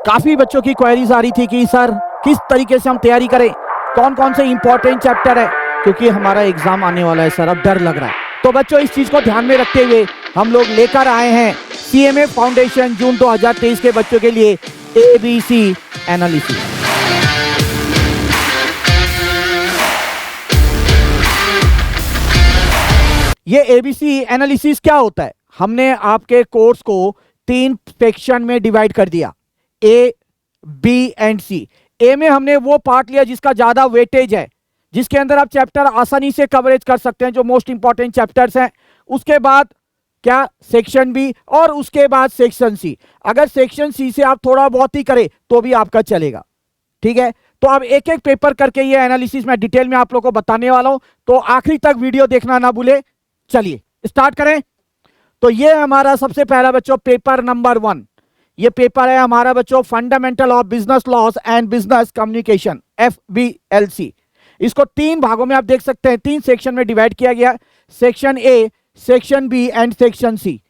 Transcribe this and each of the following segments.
काफी बच्चों की क्वेरीज आ रही थी कि सर किस तरीके से हम तैयारी करें, कौन कौन से इंपॉर्टेंट चैप्टर है, क्योंकि हमारा एग्जाम आने वाला है सर, अब डर लग रहा है। तो बच्चों इस चीज को ध्यान में रखते हुए हम लोग लेकर आए हैं सीएमए फाउंडेशन जून 2023 के बच्चों के लिए एबीसी एनालिसिस। ये एबीसी एनालिसिस क्या होता है? हमने आपके कोर्स को 3 सेक्शन में डिवाइड कर दिया, ए, बी एंड सी। ए में हमने वो पार्ट लिया जिसका ज्यादा वेटेज है, जिसके अंदर आप चैप्टर आसानी से कवरेज कर सकते हैं, जो मोस्ट इंपॉर्टेंट चैप्टर्स हैं। उसके बाद क्या, सेक्शन बी, और उसके बाद सेक्शन सी। अगर सेक्शन सी से आप थोड़ा बहुत ही करें तो भी आपका चलेगा, ठीक है। तो अब एक एक पेपर करके ये एनालिसिस मैं डिटेल में आप लोगों को बताने वाला हूं, तो आखिरी तक वीडियो देखना ना भूले। चलिए स्टार्ट करें। तो ये हमारा सबसे पहला बच्चों पेपर नंबर 1, ये पेपर है हमारा बच्चों fundamental of business laws and business communication, FBLC। इसको 3 भागों में आप देख सकते हैं, 3 सेक्शन में डिवाइड किया गया, section A, section B and section C.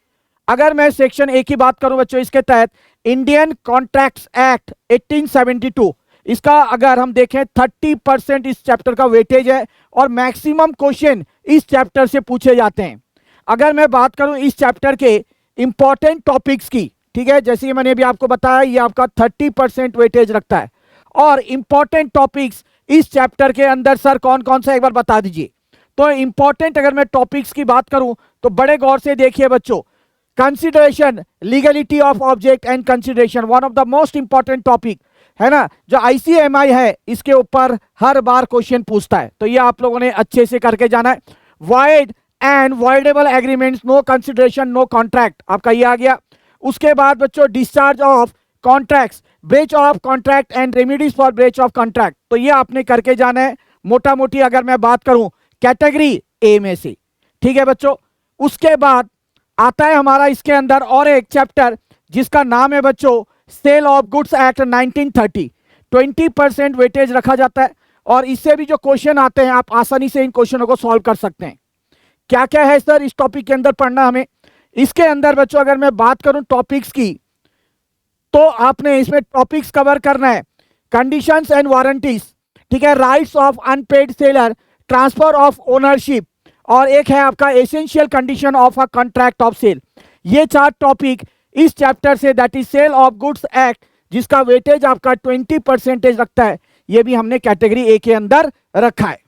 अगर मैं सेक्शन ए की बात करूं बच्चों, इसके तहत इंडियन कॉन्ट्रैक्ट्स एक्ट 1872, इसका अगर हम देखें 30% इस चैप्टर का वेटेज है और मैक्सिमम क्वेश्चन इस चैप्टर से पूछे जाते हैं। अगर मैं बात करूं इस चैप्टर के इंपॉर्टेंट टॉपिक्स की, ठीक है, जैसे कि मैंने अभी आपको बताया, ये आपका 30% वेटेज रखता है। और इंपॉर्टेंट टॉपिक्स इस चैप्टर के अंदर सर कौन कौन सा, एक बार बता दीजिए। तो इंपॉर्टेंट अगर मैं टॉपिक्स की बात करूं तो बड़े गौर से देखिए बच्चों, consideration, legality of object and consideration, one of the most important topic है ना, जो ICMI है इसके ऊपर हर बार क्वेश्चन पूछता है, तो ये आप लोगों ने अच्छे से करके जाना है। Void and voidable agreements, no consideration no contract, आपका ये आ गया। उसके बाद बच्चों discharge of contracts, breach of contract and remedies for breach of contract, तो ये आपने करके जाना है मोटा मोटी। अगर मैं बात करूं कैटेगरी ए में से, ठीक है बच्चों। उसके बाद आता है हमारा इसके अंदर और एक चैप्टर जिसका नाम है बच्चों sale of goods act 1930, 20% weightage रखा जाता है, और इससे भी जो क्वेश्चन आते हैं आप आसानी से इन क्वेश्चनों को सॉल्व कर सकते हैं। क्या क्या है सर इस टॉपिक के अंदर पढ़ना हमें? इसके अंदर बच्चों अगर मैं बात करूं टॉपिक्स की, तो आपने इसमें टॉपिक्स कवर करना है, कंडीशंस एंड वारंटीज, ठीक है, rights of unpaid seller, transfer of ownership, और एक है आपका essential condition of a contract of sale. ये 4 टॉपिक इस चैप्टर से, that is sale of goods act, जिसका वेटेज आपका 20% रखता है, ये भी हमने कैटेगरी ए के अंदर रखा है।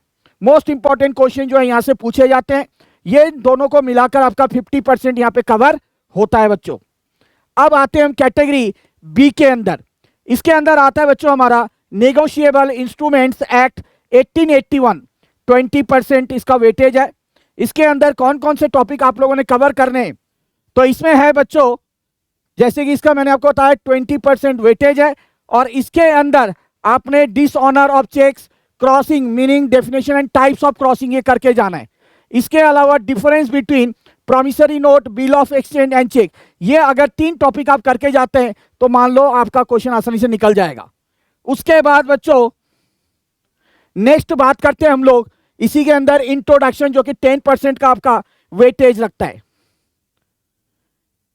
मोस्ट इंपॉर्टेंट क्वेश्चन जो है यहां से पूछे जाते हैं, ये दोनों को मिलाकर आपका 50% यहां पे कवर होता है बच्चों। अब आते हैं हम कैटेगरी बी के अंदर। इसके अंदर आता है बच्चों हमारा नेगोशिएबल इंस्ट्रूमेंट्स एक्ट 1881, 20% इसका वेटेज है। इसके अंदर कौन कौन से टॉपिक आप लोगों ने कवर करने हैं? तो इसमें है बच्चों, जैसे कि इसका मैंने आपको बताया 20% वेटेज है, और इसके अंदर आपने dishonour of cheques, crossing, meaning, definition and types of crossing, ये करके जाना है। इसके अलावा difference between promissory note, bill of exchange and cheque, ये अगर 3 टॉपिक आप करके जाते हैं तो मान लो आपका क्वेश्चन आसानी से निकल जाएगा। उसके बाद बच्चों नेक्स्ट बात करते हैं हम लोग इसी के अंदर इंट्रोडक्शन, जो कि 10% का आपका वेटेज रखता है,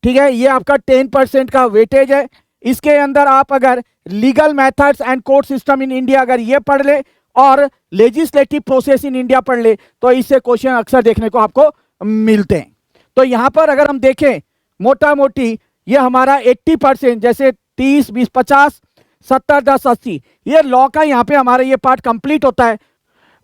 ठीक है, ये आपका 10% का वेटेज है। इसके अंदर आप अगर legal methods and court system in India अगर ये पढ़ ले और लेजिस्लेटिव प्रोसेस इन इंडिया पढ़ ले, तो इससे क्वेश्चन अक्सर देखने को आपको मिलते हैं। तो यहां पर अगर हम देखें मोटा मोटी, ये हमारा 80%, जैसे 30, 20, 50, 70, 10, 80, ये लॉ का यहां पे हमारा ये पार्ट कंप्लीट होता है।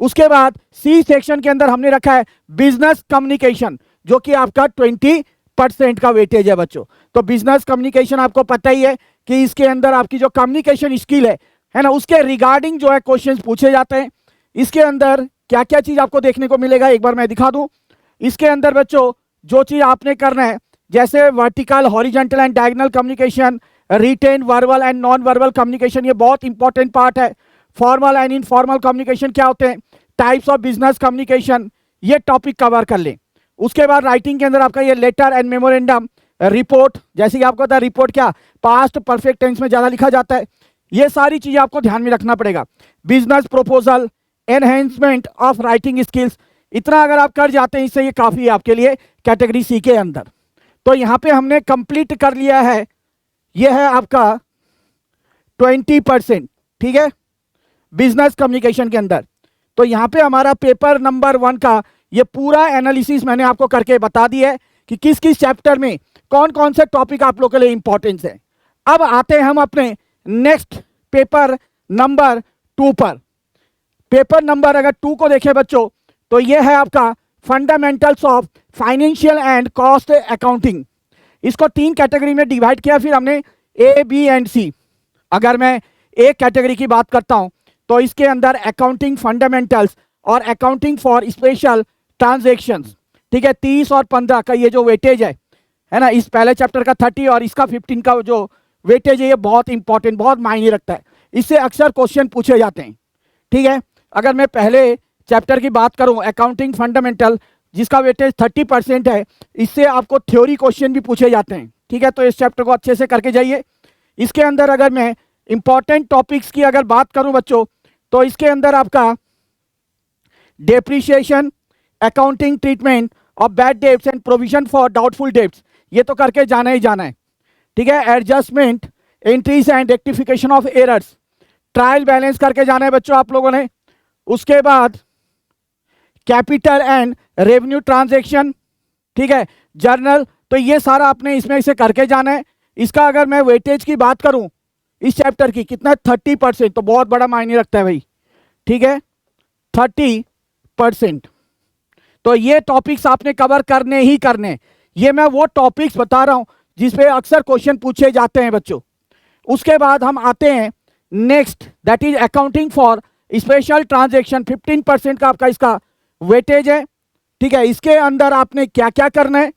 उसके बाद सी सेक्शन के अंदर हमने रखा है बिजनेस कम्युनिकेशन, जो कि आपका 20% का वेटेज है बच्चों। तो बिजनेस कम्युनिकेशन आपको पता ही है कि इसके अंदर आपकी जो कम्युनिकेशन स्किल है ना, उसके रिगार्डिंग जो है क्वेश्चंस पूछे जाते हैं। इसके अंदर क्या क्या चीज आपको देखने को मिलेगा एक बार मैं दिखा दूं। इसके अंदर बच्चों जो चीज आपने करना है, जैसे vertical, horizontal and diagonal communication, written, verbal and non verbal communication, ये बहुत इंपॉर्टेंट पार्ट है। फॉर्मल एंड इनफॉर्मल कम्युनिकेशन क्या होते हैं, टाइप्स ऑफ बिजनेस कम्युनिकेशन, ये टॉपिक कवर कर लें। उसके बाद राइटिंग के अंदर आपका ये लेटर एंड मेमोरेंडम, रिपोर्ट, जैसे कि आपको पता है रिपोर्ट क्या पास्ट परफेक्ट टेंस में ज्यादा लिखा जाता है, ये सारी चीजें आपको ध्यान में रखना पड़ेगा। Business proposal, enhancement of writing skills, इतना अगर आप कर जाते हैं इससे ये काफी है आपके लिए कैटेगरी सी के अंदर। तो यहां पे हमने कंप्लीट कर लिया है, ये है आपका 20%, ठीक है, बिजनेस कम्युनिकेशन के अंदर। तो यहाँ पे हमारा पेपर नंबर 1 का ये पूरा एनालिसिस मैंने आपको करके बता दिया है कि किस किस चैप्टर में कौन कौन से टॉपिक आप लोगों के लिए इंपॉर्टेंस है। अब आते हैं हम अपने नेक्स्ट पेपर नंबर 2 पर। पेपर नंबर अगर 2 को देखें बच्चों, तो ये है आपका fundamentals of financial and cost accounting. इसको 3 कैटेगरी में डिवाइड किया, फिर हमने ए, बी एंड सी। अगर मैं एक कैटेगरी की बात करता हूं तो इसके अंदर अकाउंटिंग फंडामेंटल्स और अकाउंटिंग फॉर स्पेशल ट्रांजैक्शंस, ठीक है, 30 और 15 का ये जो वेटेज है ना, इस पहले चैप्टर का 30 और इसका 15 का जो वेटेज है, ये बहुत इंपॉर्टेंट, बहुत मायने रखता है। इससे अक्सर क्वेश्चन पूछे जाते हैं, ठीक है। अगर मैं पहले चैप्टर की बात करूं अकाउंटिंग फंडामेंटल, जिसका वेटेज 30% है, इससे आपको थ्योरी क्वेश्चन भी पूछे जाते हैं, ठीक है। तो इस चैप्टर को अच्छे से करके जाइए। इसके अंदर अगर मैं इंपॉर्टेंट टॉपिक्स की अगर बात करूं बच्चों, तो इसके अंदर आपका depreciation, accounting treatment of bad debts and provision for doubtful debts, ये तो करके जाना ही जाना है, ठीक है। Adjustment, entries and rectification of errors, trial balance करके जाना है बच्चों आप लोगों ने। उसके बाद कैपिटल एंड रेवेन्यू ट्रांजैक्शन, ठीक है, जर्नल, तो ये सारा आपने इसमें से करके जाना है। इसका अगर मैं वेटेज की बात करूं इस चैप्टर की, कितना 30%, तो बहुत बड़ा मायने रखता है भाई, ठीक है, 30%। तो ये टॉपिक्स आपने कवर करने ही करने। ये मैं वो टॉपिक्स बता रहा हूं जिसपे अक्सर क्वेश्चन पूछे जाते हैं बच्चों। उसके बाद हम आते हैं next, that is accounting for special transaction. 15% का आपका इसका वेटेज है, ठीक है। इसके अंदर आपने क्या क्या करना है,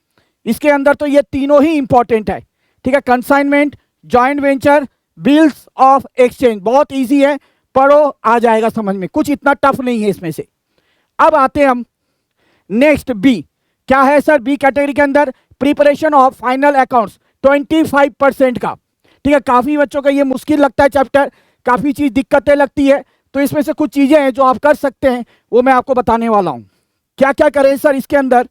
इसके अंदर तो ये तीनों ही इंपॉर्टेंट है, ठीक है। Consignment, joint venture, bills of exchange, बहुत इजी है, पढ़ो आ जाएगा समझ में, कुछ इतना टफ नहीं है इसमें से। अब आते हैं हम नेक्स्ट बी। क्या है सर बी कैटेगरी के अंदर? प्रिपरेशन ऑफ फाइनल अकाउंट्स, 25% का, ठीक है। काफी बच्चों का ये मुश्किल लगता है चैप्टर, काफी चीज दिक्कतें लगती है, तो इसमें से कुछ चीजें हैं जो आप कर सकते हैं, वो मैं आपको बताने वाला हूं। क्या क्या करें सर इसके अंदर?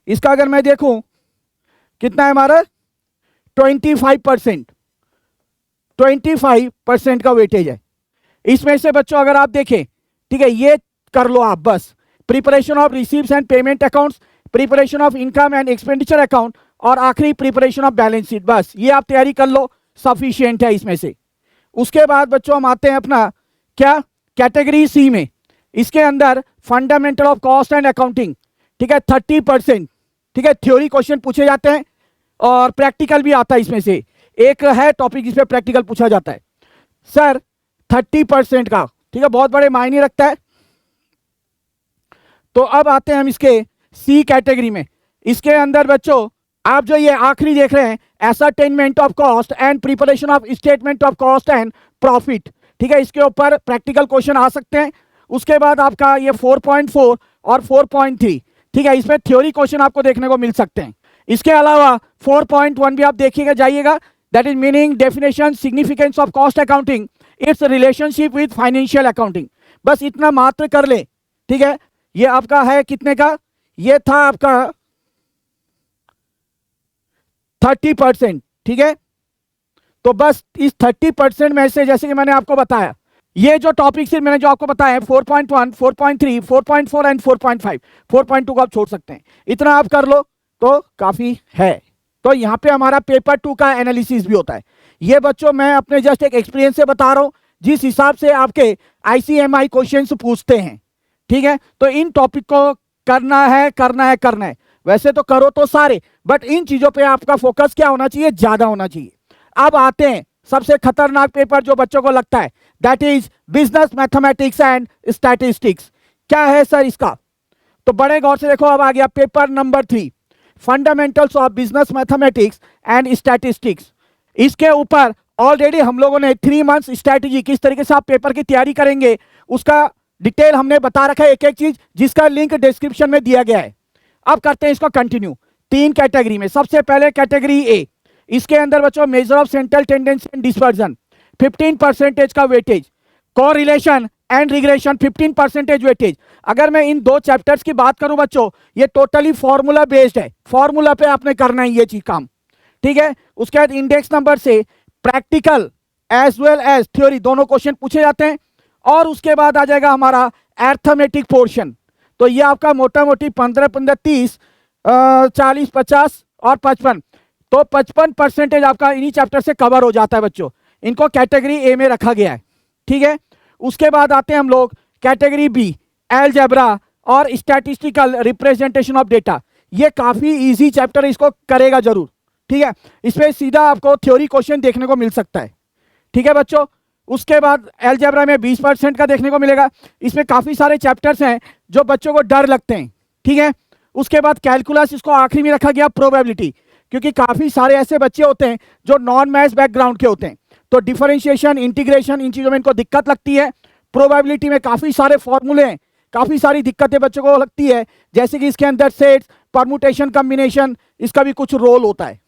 इसका अगर मैं देखूं कितना है हमारा 25%, 25% का वेटेज है। इसमें से बच्चों अगर आप देखें, ठीक है, ये कर लो आप बस। Preparation of receives and payment accounts, preparation of income and expenditure account, और आखिरी प्रिपरेशन ऑफ बैलेंस शीट, बस ये आप तैयारी कर लो, सफिशिएंट है इसमें से। उसके बाद बच्चों हम आते हैं अपना क्या कैटेगरी सी में। इसके अंदर fundamental of cost and accounting, ठीक है, 30%, ठीक है। थ्योरी क्वेश्चन पूछे जाते हैं और प्रैक्टिकल भी आता है इसमें से, एक है टॉपिक जिसपे प्रैक्टिकल पूछा जाता है सर 30% का, ठीक है, बहुत बड़े मायने रखता है। तो अब आते हैं हम इसके सी कैटेगरी में। इसके अंदर बच्चों आप जो ये आखिरी देख रहे हैं, ascertainment of cost and preparation of statement of cost and profit, ठीक है, इसके ऊपर प्रैक्टिकल क्वेश्चन आ सकते हैं। उसके बाद आपका ये 4.4 और 4.3, ठीक है, इसमें थ्योरी क्वेश्चन आपको देखने को मिल सकते हैं। इसके अलावा 4.1 भी आप देखिएगा जाइएगा, that is meaning, definition, significance of cost accounting, it's relationship with financial accounting, बस इतना मात्र कर ले, ठीक है। ये आपका है कितने का? ये था आपका 30%, ठीक है। तो बस इस 30% में से, जैसे कि मैंने आपको बताया, ये जो टॉपिक सिर्फ मैंने जो आपको बताया है 4.1, 4.3, 4.4 एंड 4.5, 4.2 को आप छोड़ सकते हैं, इतना आप कर लो तो काफी है। तो यहाँ पे हमारा पेपर 2 का एनालिसिस भी होता है। ये बच्चों मैं अपने जस्ट एक एक्सपीरियंस से बता रहा हूँ, जिस हिसाब से आपके ICMI क्वेश्चंस पूछते हैं, ठीक है। तो इन टॉपिक को करना है, करना है, करना है। वैसे तो करो तो सारे, बट इन चीजों पे आपका फोकस क्या होना चाहिए? ज्यादा होना चाहिए। अब आते हैं सबसे खतरनाक पेपर जो बच्चों को लगता है, that is business mathematics and statistics. क्या है सर इसका? तो बड़े गौर से देखो, अब आ गया paper number 3, fundamentals of business mathematics and statistics. इसके ऊपर ऑलरेडी हम लोगों ने 3 मंथ्स स्ट्रैटेजी, किस तरीके से आप पेपर की तैयारी करेंगे, उसका डिटेल हमने बता रखा है, एक एक चीज, जिसका लिंक डिस्क्रिप्शन में दिया गया है। अब करते हैं इसको कंटिन्यू 3 कैटेगरी में। सबसे पहले कैटेगरी ए, इसके अंदर बच्चों measure of central tendency and dispersion, 15% का weightage, correlation and regression, 15% weightage. अगर मैं इन 2 चैप्टर्स की बात करूं बच्चों, ये टोटली फॉर्मूला बेस्ड है, फॉर्मूला पे आपने करना है ये चीज काम, ठीक है। उसके बाद इंडेक्स नंबर से practical as well as theory, दोनों क्वेश्चन पूछे जाते हैं। और उसके बाद आ जाएगा हमारा अर्थमेटिक पोर्शन। तो ये आपका मोटा मोटी 15 30 40 50 और 55, तो 55% आपका इन्हीं चैप्टर से कवर हो जाता है बच्चों। इनको कैटेगरी ए में रखा गया है, ठीक है। उसके बाद आते हैं हम लोग कैटेगरी बी, अलजेब्रा और स्टैटिस्टिकल रिप्रेजेंटेशन ऑफ डेटा। ये काफी इजी चैप्टर है, इसको करेगा जरूर, ठीक है। इसमें सीधा आपको थ्योरी क्वेश्चन देखने को मिल सकता है, ठीक है बच्चों। उसके बाद अलजेब्रा में 20% का देखने को मिलेगा। इसमें काफी सारे चैप्टर्स हैं जो बच्चों को डर लगते हैं, ठीक है। उसके बाद कैलकुलस, इसको आखिरी में रखा गया, प्रोबेबिलिटी, क्योंकि काफी सारे ऐसे बच्चे होते हैं जो नॉन मैथ्स बैकग्राउंड के होते हैं, तो डिफरेंशिएशन, इंटीग्रेशन, इन चीजों में इनको दिक्कत लगती है। प्रोबेबिलिटी में काफी सारे फॉर्मूले हैं, काफी सारी दिक्कतें बच्चों को लगती है, जैसे कि इसके अंदर सेट्स, परमुटेशन, कॉम्बिनेशन, इसका भी कुछ रोल होता है,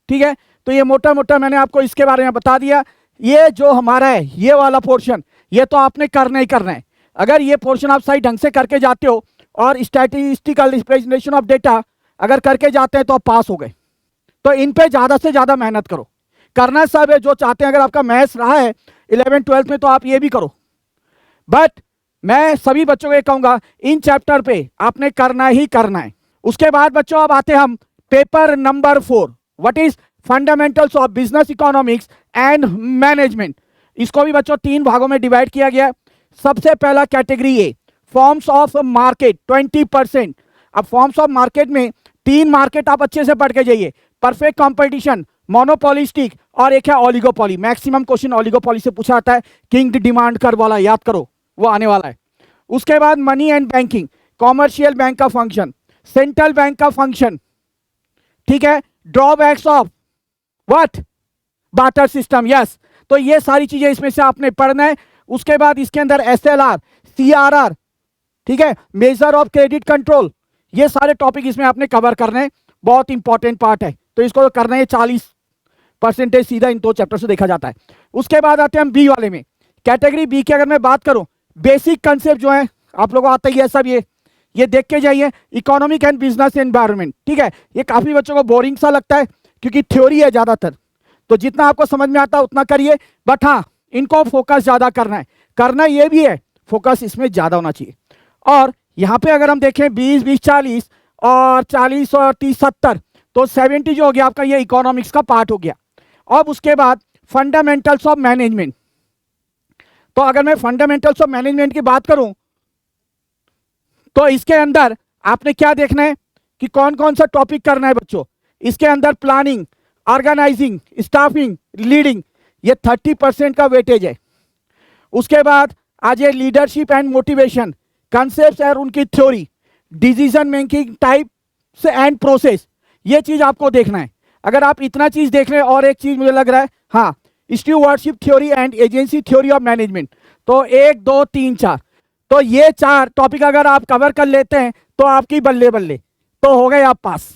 ठीक है। तो ये मोटा मोटा मैंने आपको इसके बारे में बता दिया। ये जो हमारा है ये वाला पोर्शन, ये तो आपने करना ही करना है। अगर ये पोर्शन आप सही ढंग से करके जाते हो और स्टैटिस्टिकल रिप्रेजेंटेशन ऑफ डेटा अगर करके जाते हैं तो आप पास हो गए। तो इन पे ज्यादा से ज्यादा मेहनत करो, करना सब है जो चाहते हैं। अगर आपका मैथ्स रहा है 11 12 में तो आप ये भी करो, बट मैं सभी बच्चों को ये कहूंगा इन चैप्टर पे आपने करना ही करना है। उसके बाद बच्चों अब आते हैं हम paper number 4, what is fundamentals of business economics and management. इसको भी बच्चों 3 भागों में डिवाइड किया गया। सबसे पहला category A, forms of market, 20%। अब फॉर्म्स ऑफ मार्केट में 3 मार्केट आप अच्छे से पढ़ के जाइए, परफेक्ट कंपटीशन, मोनोपोलिस्टिक और एक है ओलिगोपोली। मैक्सिमम क्वेश्चन ओलिगोपोली से पूछा जाता है, किंग डिमांड कर वाला याद करो, वो आने वाला है। उसके बाद money and banking, commercial bank का फंक्शन, सेंट्रल बैंक का फंक्शन, ठीक है, drawbacks of what, barter system, yes. तो ये सारी चीजें इसमें से आपने पढ़ना है। उसके बाद इसके अंदर SLR, CRR, ठीक है, मेजर ऑफ क्रेडिट कंट्रोल, ये सारे टॉपिक इसमें आपने कवर करने हैं, बहुत इंपॉर्टेंट पार्ट है, तो इसको करना है। 40% सीधा इन 2 चैप्टर से देखा जाता है। उसके बाद आते हैं हम बी वाले में। कैटेगरी बी की अगर मैं बात करूं, बेसिक कंसेप्ट जो है आप लोगों को आता ही है सब, ये देख के जाइए। इकोनॉमिक एंड बिजनेस एनवायरनमेंट, ठीक है, ये काफी बच्चों को बोरिंग सा लगता है क्योंकि थ्योरी है ज्यादातर, तो जितना आपको समझ में आता है उतना करिए, बट हाँ इनको फोकस ज्यादा करना है। करना ये भी है, फोकस इसमें ज्यादा होना चाहिए। और यहाँ पे अगर हम देखें 20 20 40 और 40 और 30 70, तो 70 जो हो गया आपका ये इकोनॉमिक्स का पार्ट हो गया। अब उसके बाद फंडामेंटल्स ऑफ मैनेजमेंट। तो अगर मैं फंडामेंटल्स ऑफ मैनेजमेंट की बात करूं तो इसके अंदर आपने क्या देखना है कि कौन कौन सा टॉपिक करना है बच्चों। इसके अंदर प्लानिंग, ऑर्गेनाइजिंग, स्टाफिंग, लीडिंग, ये 30% का वेटेज है। उसके बाद आज ये लीडरशिप एंड मोटिवेशन, कंसेप्ट्स और उनकी theory, decision making types and process, ये चीज आपको देखना है। अगर आप इतना चीज देख रहे हैं, और एक चीज मुझे लग रहा है, हाँ, stewardship theory and agency theory of management, तो 1 2 3 4, तो ये 4 टॉपिक अगर आप कवर कर लेते हैं तो आपकी बल्ले बल्ले, तो हो गए आप पास,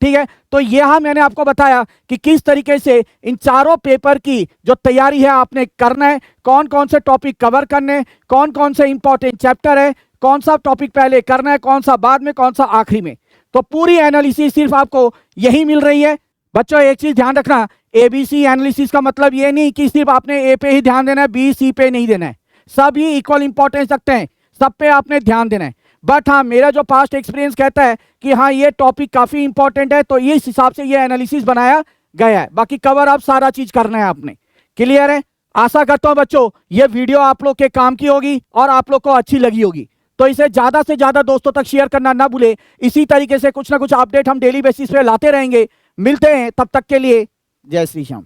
ठीक है। तो यह मैंने आपको बताया कि किस तरीके से इन चारों पेपर की जो तैयारी है आपने करना है, कौन कौन से टॉपिक कवर करने, कौन कौन से इंपॉर्टेंट चैप्टर है, कौन सा टॉपिक पहले करना है, कौन सा बाद में, कौन सा आखिरी में। तो पूरी एनालिसिस सिर्फ आपको यही मिल रही है बच्चों। एक चीज ध्यान रखना, ABC एनालिसिस का मतलब ये नहीं कि सिर्फ आपने ए पे ही ध्यान देना है, B C पे नहीं देना है। सब ही इक्वल इंपॉर्टेंस रखते हैं, सब पे आपने ध्यान देना है। बट हाँ, मेरा जो पास्ट एक्सपीरियंस कहता है कि हाँ ये टॉपिक काफी इंपॉर्टेंट है, तो इस हिसाब से ये एनालिसिस बनाया गया है। बाकी कवर आप सारा चीज करना है आपने। क्लियर है? आशा करता हूं बच्चों ये वीडियो आप लोग के काम की होगी और आप लोग को अच्छी लगी होगी। तो इसे ज्यादा से ज्यादा दोस्तों तक शेयर करना ना भूले। इसी तरीके से कुछ ना कुछ अपडेट हम डेली बेसिस पे लाते रहेंगे। मिलते हैं, तब तक के लिए जय श्री श्याम।